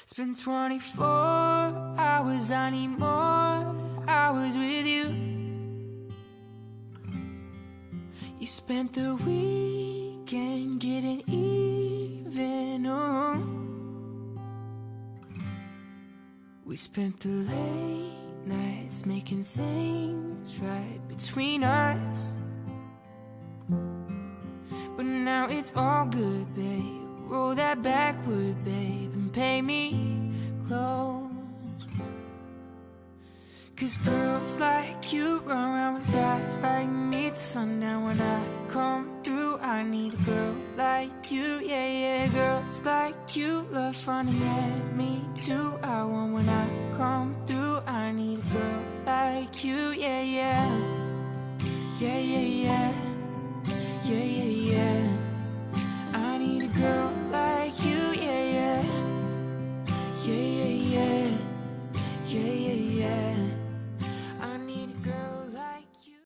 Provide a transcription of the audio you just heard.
It's been 24 hours, I need more hours with you. You spent the weekend getting even, oh. We spent the late nights making things right between us. But now it's all good, babe. Roll that backward, babe, and pay me close. Cause girls like you run around with guys like me till sundown. When I come through, I need a girl like you, yeah, yeah. Girls like you love running at me too. I want when I come through, I need a girl like you, yeah, yeah. Yeah, yeah, yeah. Yeah, yeah, yeah. I need a girl like you, yeah, yeah. Yeah, yeah, yeah. Yeah, yeah, yeah.